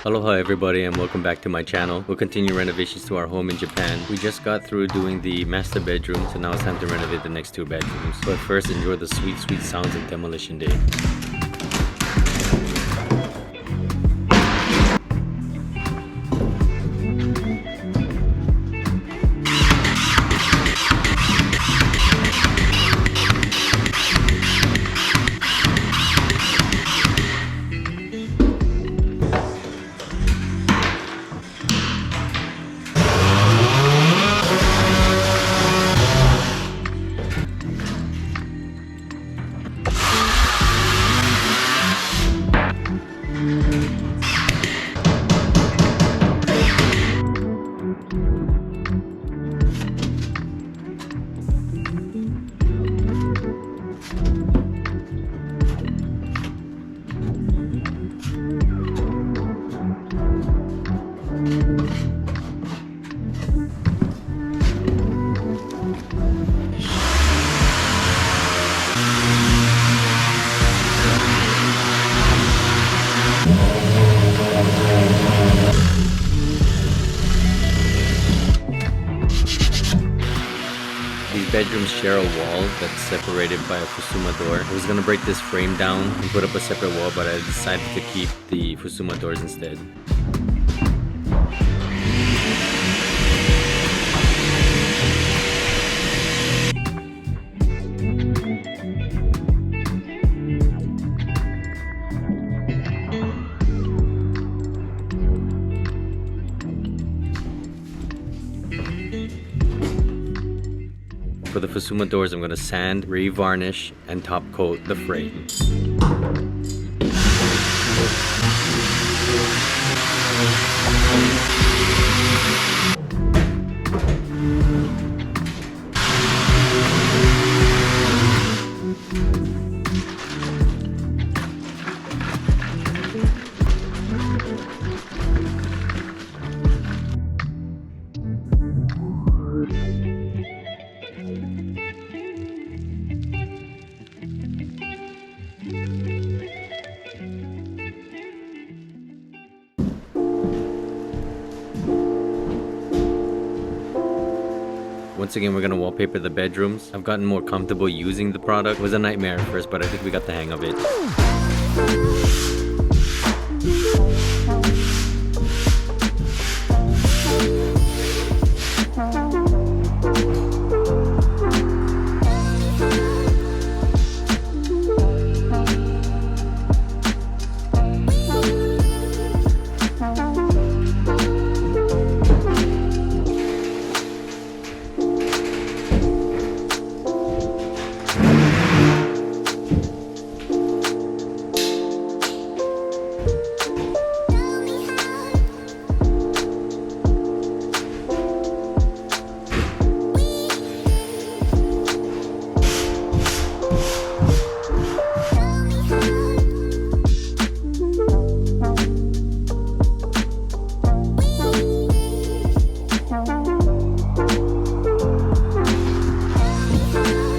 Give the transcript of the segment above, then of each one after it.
Aloha everybody and welcome back to my channel. We'll continue renovations to our home in Japan. We just got through doing the master bedroom, so now it's time to renovate the next two bedrooms. But first, enjoy the sweet sounds of demolition day. These bedrooms share a wall that's separated by a fusuma door. I was gonna break this frame down and put up a separate wall, but I decided to keep the fusuma doors instead. For the fusuma doors, I'm going to sand, re-varnish, and top coat the frame. Once again, we're going to wallpaper the bedrooms. I've gotten more comfortable using the product. It was a nightmare at first, but I think we got the hang of it.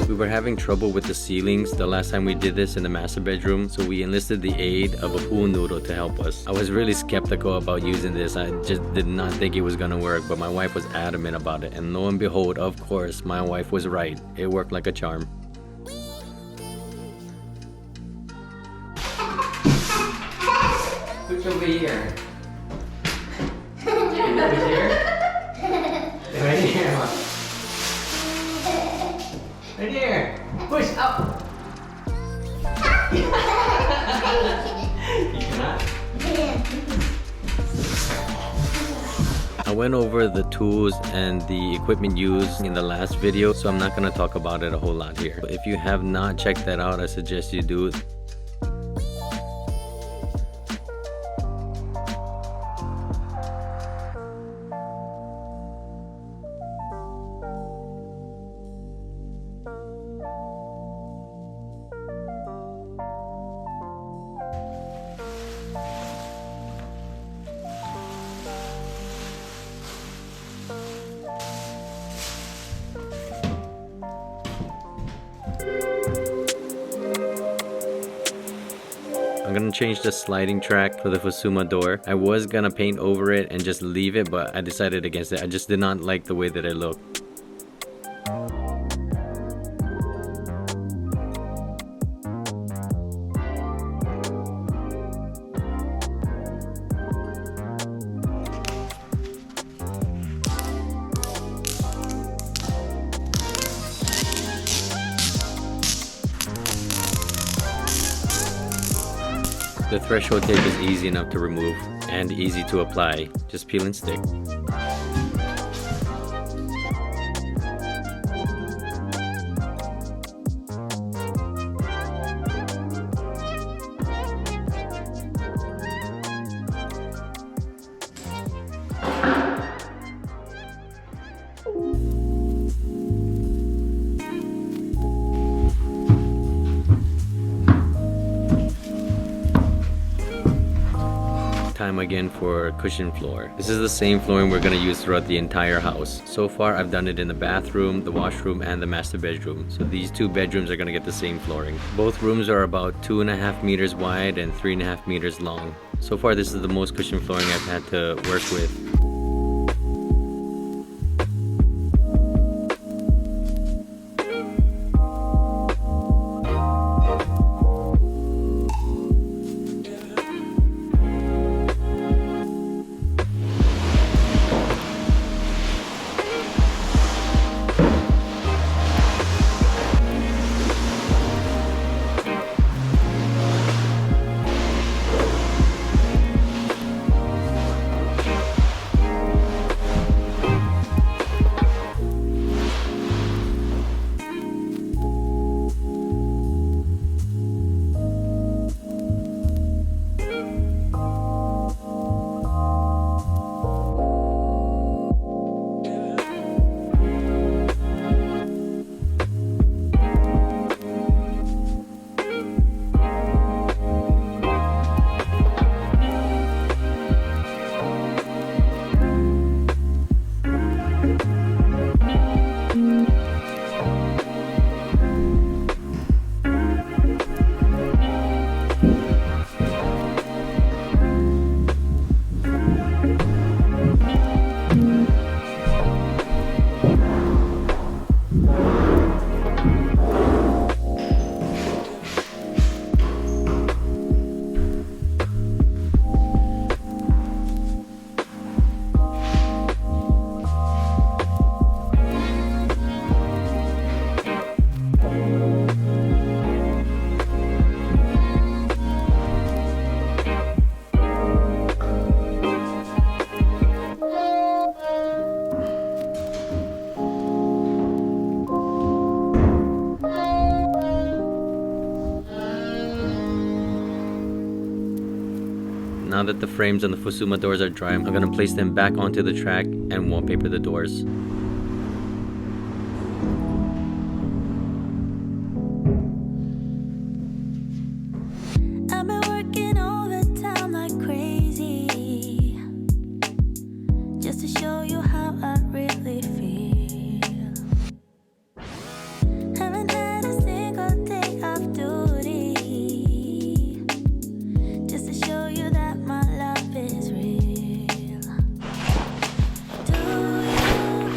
We were having trouble with the ceilings the last time we did this in the master bedroom, so we enlisted the aid of a pool noodle to help us. I was really skeptical about using this. I just did not think it was gonna work, but my wife was adamant about it, and lo and behold, of course, my wife was right. It worked like a charm. Put over here. Over here? Right here, Mom. Right here. Push up. You cannot. I went over the tools and the equipment used in the last video, so I'm not gonna talk about it a whole lot here. But if you have not checked that out, I suggest you do. I'm gonna change the sliding track for the fusuma door. I was gonna paint over it and just leave it, but I decided against it. I just did not like the way that it looked. The threshold tape is easy enough to remove and easy to apply. Just peel and stick. Time again for cushion floor. This is the same flooring we're gonna use throughout the entire house. So far I've done it in the bathroom, the washroom, and the master bedroom. So these two bedrooms are gonna get the same flooring. Both rooms are about 2.5 meters wide and 3.5 meters long. So far this is the most cushion flooring I've had to work with. Now that the frames on the fusuma doors are dry, I'm gonna place them back onto the track and wallpaper the doors. I've been working overtime like crazy, just to show you how I really feel. Haven't had a single day off duty, just to show you that my love is real. Do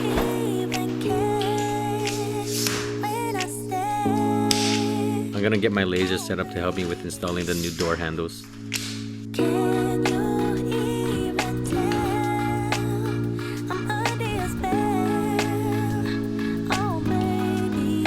you even care when I stay? I'm gonna get my laser set up to help me with installing the new door handles. Can you even tell I'm under your spell? Oh baby,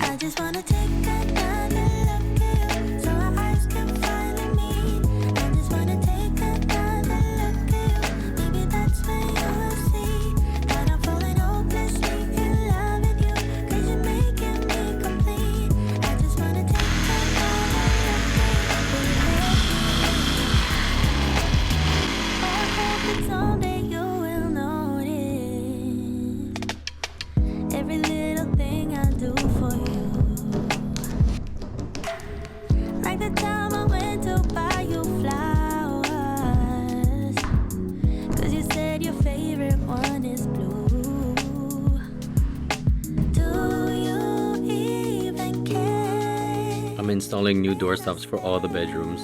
I just wanna take another look at you, so our eyes can finally meet. I just wanna take another look at you, maybe that's when you'll see that I'm falling hopelessly in love with you, 'cause you're making me complete. I just wanna take another look at you, I hope that someday you will notice every little thing I do for you. installing new doorstops for all the bedrooms.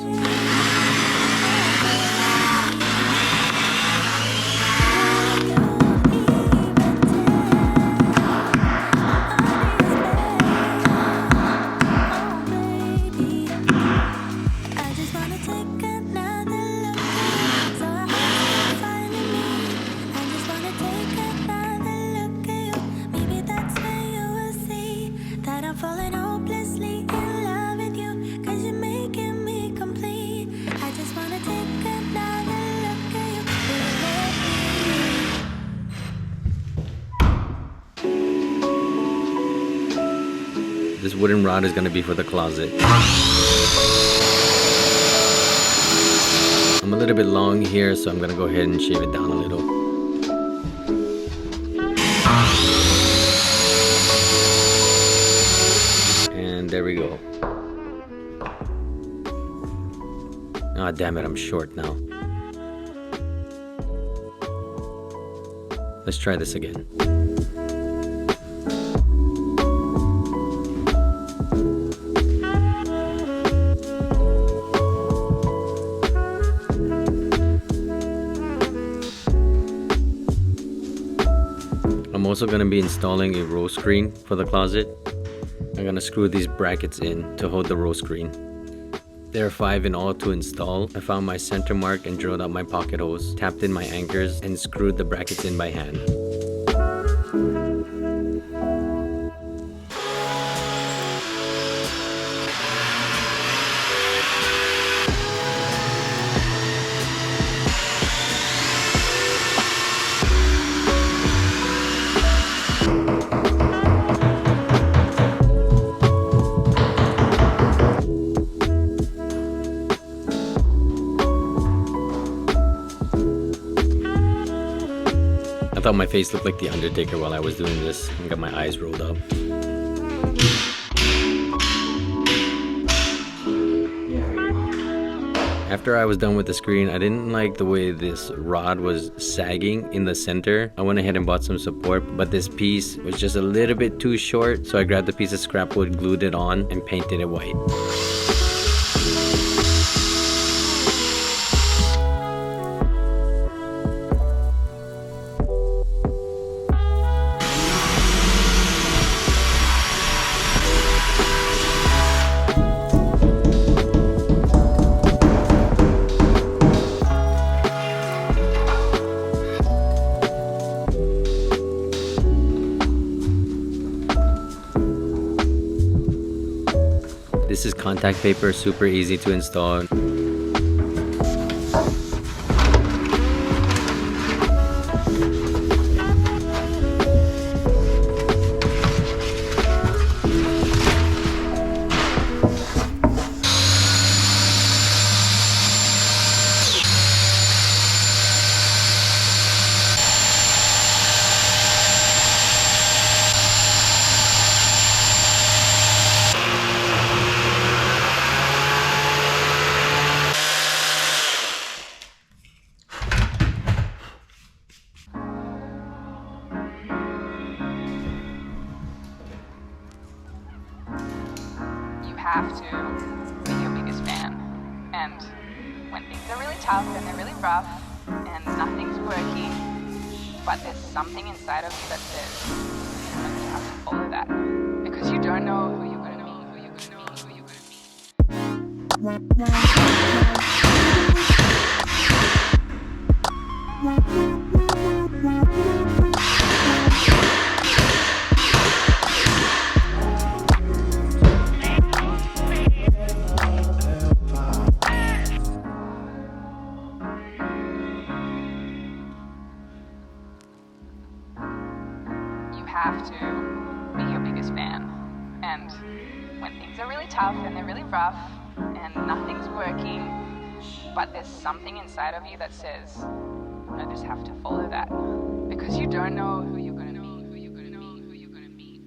This wooden rod is going to be for the closet. I'm a little bit long here, so I'm going to go ahead and shave it down a little. And there we go. Ah, damn it, I'm short now. Let's try this again. I'm also going to be installing a row screen for the closet. I'm going to screw these brackets in to hold the row screen. There are 5 in all to install. I found my center mark and drilled out my pocket holes, tapped in my anchors, and screwed the brackets in by hand. I thought my face looked like the Undertaker while I was doing this. I got my eyes rolled up. After I was done with the screen, I didn't like the way this rod was sagging in the center. I went ahead and bought some support, but this piece was just a little bit too short, so I grabbed a piece of scrap wood, glued it on, and painted it white. This is contact paper, super easy to install. Have to be your biggest fan, and when things are really tough and they're really rough and nothing's working, but there's something inside of you that says you have to follow that, because you don't know who you're gonna meet, who you're gonna meet, who you're gonna have to be your biggest fan, and when things are really tough and they're really rough and nothing's working, but there's something inside of you that says I just have to follow that, because you don't know who you're gonna meet, who you're gonna meet, who you're gonna meet.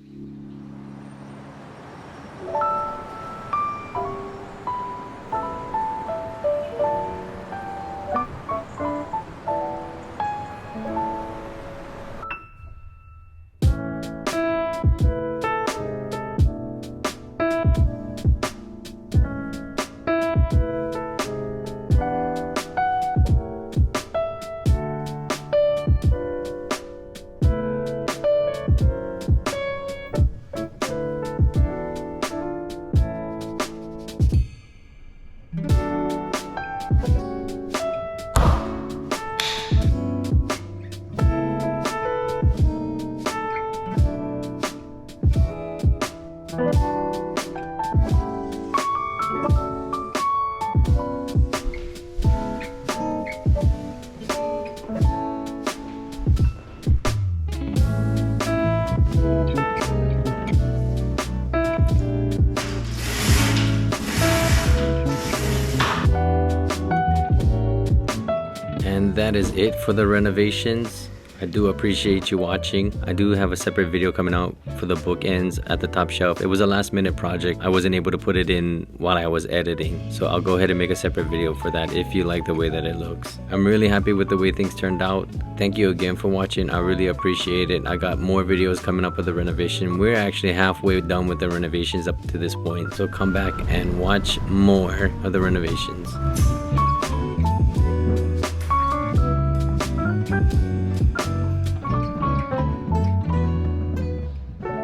And that is it for the renovations. I do appreciate you watching. I do have a separate video coming out for the bookends at the top shelf. It was a last minute project. I wasn't able to put it in while I was editing. So I'll go ahead and make a separate video for that if you like the way that it looks. I'm really happy with the way things turned out. Thank you again for watching. I really appreciate it. I got more videos coming up with the renovation. We're actually halfway done with the renovations up to this point. So come back and watch more of the renovations.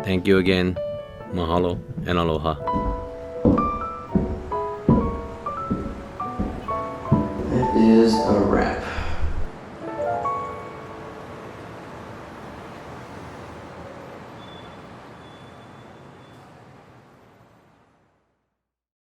Thank you again. Mahalo and aloha. That is a wrap.